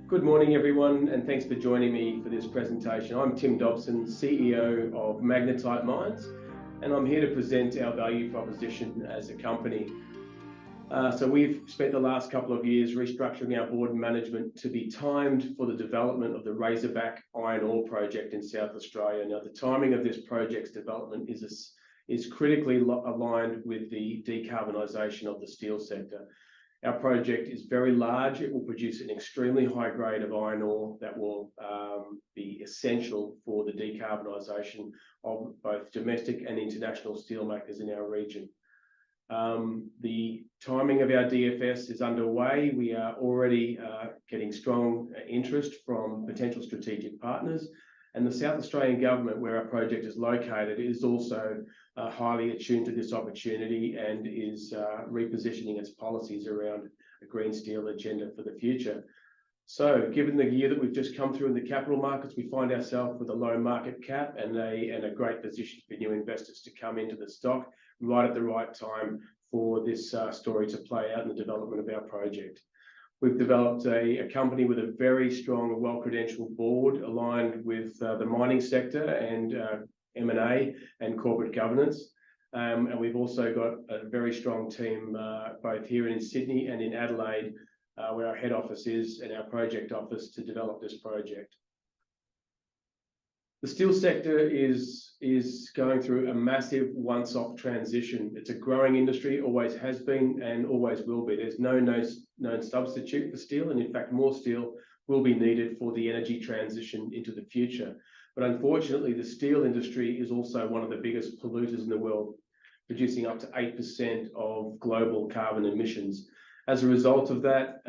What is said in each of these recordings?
Good morning, everyone, and thanks for joining me for this presentation. I'm Tim Dobson, CEO of Magnetite Mines, and I'm here to present our value proposition as a company. So we've spent the last couple of years restructuring our board and management to be timed for the development of the Razorback iron ore project in South Australia. Now, the timing of this project's development is critically aligned with the decarbonisation of the steel sector. Our project is very large. It will produce an extremely high grade of iron ore that will be essential for the decarbonisation of both domestic and international steelmakers in our region. The timing of our DFS is underway. We are already getting strong interest from potential strategic partners, and the South Australian government, where our project is located, is also highly attuned to this opportunity and is repositioning its policies around a green steel agenda for the future. So, given the year that we've just come through in the capital markets, we find ourselves with a low market cap and a great position for new investors to come into the stock right at the right time for this story to play out in the development of our project. We've developed a company with a very strong and well-credentialed board aligned with the mining sector and M&A and corporate governance. And we've also got a very strong team both here in Sydney and in Adelaide, where our head office is, and our project office to develop this project. The steel sector is going through a massive once-off transition. It's a growing industry, always has been and always will be. There's no known substitute for steel, and in fact more steel will be needed for the energy transition into the future. But unfortunately, the steel industry is also one of the biggest polluters in the world, producing up to 8% of global carbon emissions. As a result of that,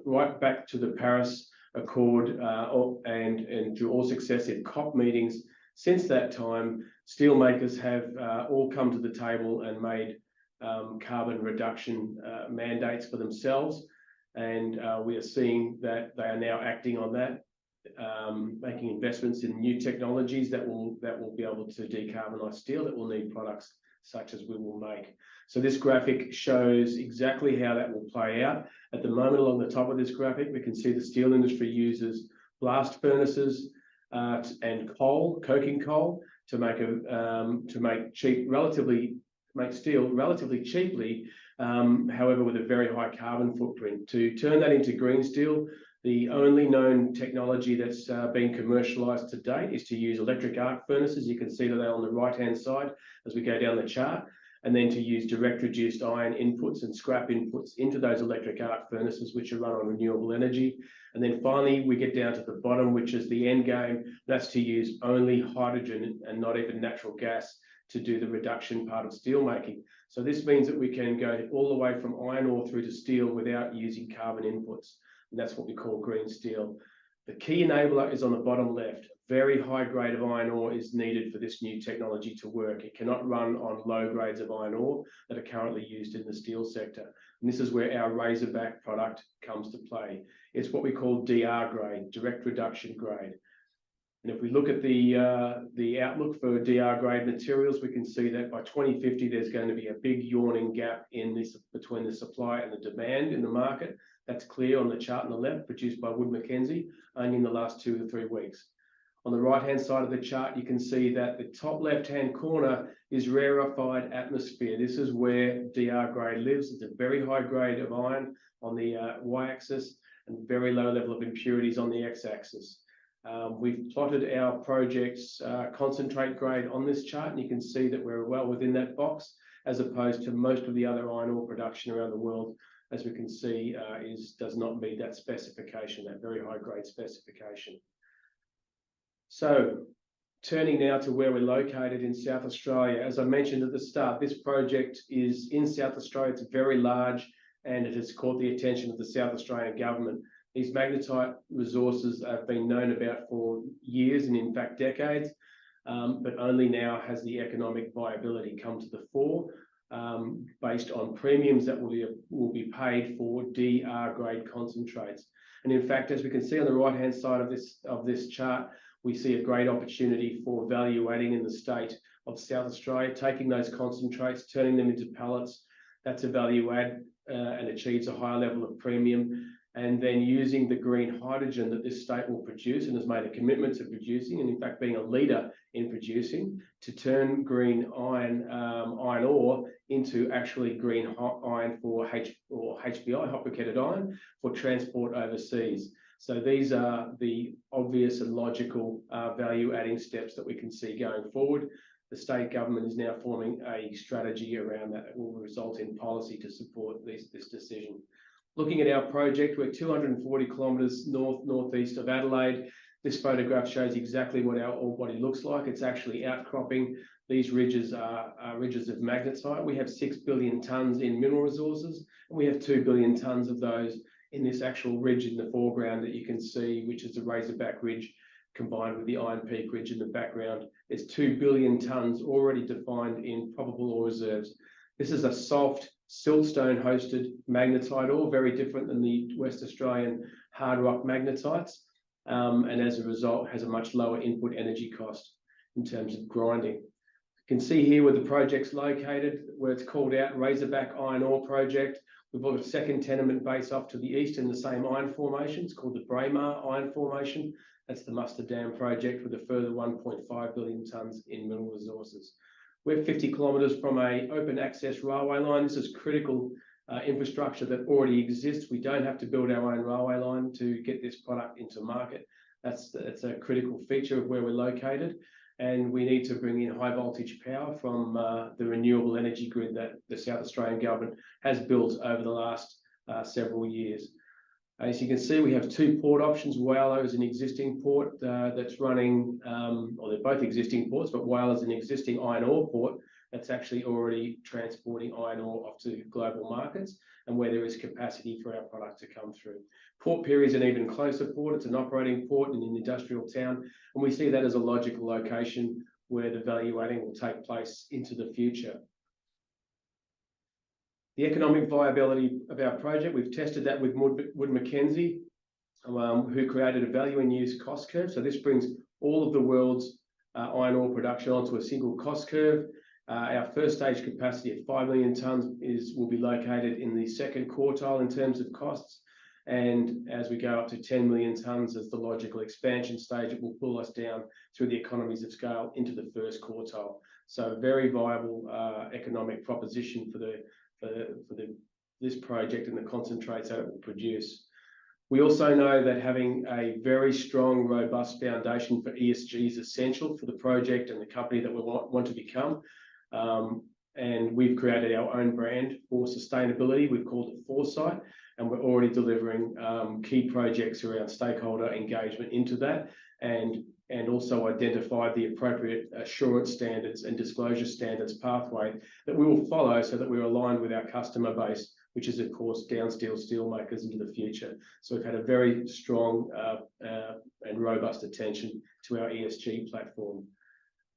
right back to the Paris Accord and through all successive COP meetings since that time, steelmakers have all come to the table and made carbon reduction mandates for themselves, and we are seeing that they are now acting on that, making investments in new technologies that will be able to decarbonise steel, that will need products such as we will make. So this graphic shows exactly how that will play out. At the moment, along the top of this graphic, we can see the steel industry uses blast furnaces and coal, coking coal, to make steel relatively cheaply, however, with a very high carbon footprint. To turn that into green steel, the only known technology that's been commercialised to date is to use electric arc furnaces. You can see that they're on the right-hand side as we go down the chart, and then to use direct reduced iron inputs and scrap inputs into those electric arc furnaces, which are run on renewable energy. And then finally, we get down to the bottom, which is the end game. That's to use only hydrogen and not even natural gas to do the reduction part of steel making. So this means that we can go all the way from iron ore through to steel without using carbon inputs. And that's what we call green steel. The key enabler is on the bottom left. Very high grade of iron ore is needed for this new technology to work. It cannot run on low grades of iron ore that are currently used in the steel sector. And this is where our Razorback product comes to play. It's what we call DR grade, direct reduction grade. And if we look at the outlook for DR grade materials, we can see that by 2050, there's going to be a big yawning gap between the supply and the demand in the market. That's clear on the chart on the left, produced by Wood Mackenzie, only in the last 2 to 3 weeks. On the right-hand side of the chart, you can see that the top left-hand corner is rarefied atmosphere. This is where DR grade lives. It's a very high grade of iron on the y-axis and very low level of impurities on the x-axis. We've plotted our project's concentrate grade on this chart, and you can see that we're well within that box, as opposed to most of the other iron ore production around the world, as we can see, does not meet that specification, that very high grade specification. So, turning now to where we're located in South Australia. As I mentioned at the start, this project is in South Australia. It's very large, and it has caught the attention of the South Australian government. These magnetite resources have been known about for years, and in fact decades, but only now has the economic viability come to the fore, based on premiums that will be paid for DR grade concentrates. And in fact, as we can see on the right-hand side of this chart, we see a great opportunity for value adding in the state of South Australia, taking those concentrates, turning them into pellets. That's a value add and achieves a higher level of premium. and then using the green hydrogen that this state will produce and has made a commitment to producing, and in fact being a leader in producing, to turn green iron ore into actually green iron for HBI, hot briquetted iron, for transport overseas. So these are the obvious and logical value-adding steps that we can see going forward. The state government is now forming a strategy around that will result in policy to support this decision. Looking at our project, we're 240 kilometres northeast of Adelaide. This photograph shows exactly what our ore body looks like. It's actually outcropping. These ridges are ridges of magnetite. We have 6 billion tonnes in mineral resources, and we have 2 billion tonnes of those in this actual ridge in the foreground that you can see, which is the Razorback Ridge combined with the Iron Peak Ridge in the background. There's 2 billion tonnes already defined in probable ore reserves. This is a soft siltstone hosted magnetite ore, very different than the West Australian hard rock magnetites, and as a result has a much lower input energy cost in terms of grinding. You can see here where the project's located, where it's called out Razorback Iron Ore Project. We've got a second tenement base off to the east in the same iron formation. It's called the Braemar Iron Formation. That's the Mustard Dam project with a further 1.5 billion tonnes in mineral resources. We're 50 kilometres from an open access railway line. This is critical infrastructure that already exists. We don't have to build our own railway line to get this product into market. That's a critical feature of where we're located. And we need to bring in high voltage power from the renewable energy grid that the South Australian government has built over the last several years. As you can see, we have 2 port options. Whyalla is an existing port that's running, or they're both existing ports, but Whyalla is an existing iron ore port that's actually already transporting iron ore off to global markets, and where there is capacity for our product to come through. Port Pirie is an even closer port. It's an operating port in an industrial town, and we see that as a logical location where the value adding will take place into the future. The economic viability of our project, we've tested that with Wood Mackenzie, who created a value and use cost curve. So this brings all of the world's iron ore production onto a single cost curve. Our first stage capacity at 5 million tonnes will be located in the second quartile in terms of costs. And as we go up to 10 million tonnes as the logical expansion stage, it will pull us down through the economies of scale into the first quartile. So a very viable economic proposition for this project and the concentrates that it will produce. We also know that having a very strong, robust foundation for ESG is essential for the project and the company that we want to become. And we've created our own brand for sustainability. We've called it Foresight, and we're already delivering key projects around stakeholder engagement into that, and also identified the appropriate assurance standards and disclosure standards pathway that we will follow so that we're aligned with our customer base, which is, of course, downstream steelmakers into the future. So we've had a very strong and robust attention to our ESG platform.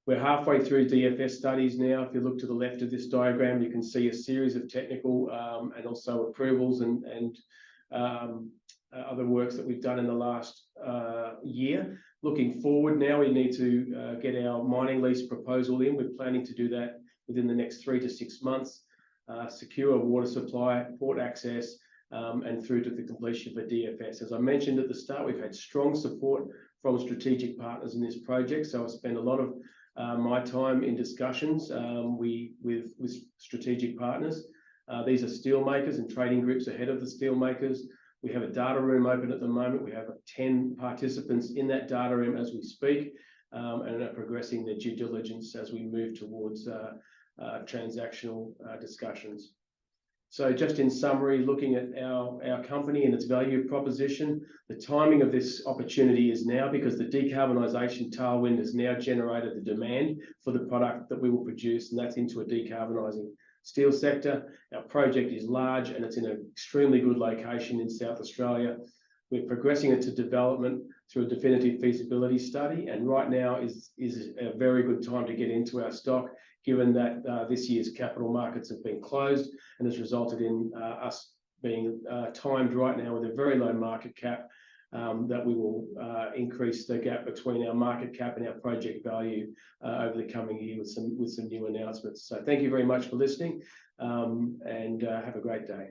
We're halfway through DFS studies now. If you look to the left of this diagram, you can see a series of technical and also approvals and other works that we've done in the last year. Looking forward now, we need to get our mining lease proposal in. We're planning to do that within the next 3 to 6 months, secure water supply, port access, and through to the completion of a DFS. As I mentioned at the start, we've had strong support from strategic partners in this project. So I spend a lot of my time in discussions with strategic partners. These are steelmakers and trading groups ahead of the steelmakers. We have a data room open at the moment. We have 10 participants in that data room as we speak, and are progressing their due diligence as we move towards transactional discussions. So just in summary, looking at our company and its value proposition, the timing of this opportunity is now, because the decarbonisation tailwind has now generated the demand for the product that we will produce, and that's into a decarbonising steel sector. Our project is large and it's in an extremely good location in South Australia. We're progressing it to development through a definitive feasibility study, and right now is a very good time to get into our stock, given that this year's capital markets have been closed and has resulted in us being timed right now with a very low market cap, that we will increase the gap between our market cap and our project value over the coming year with some new announcements. So thank you very much for listening, and have a great day.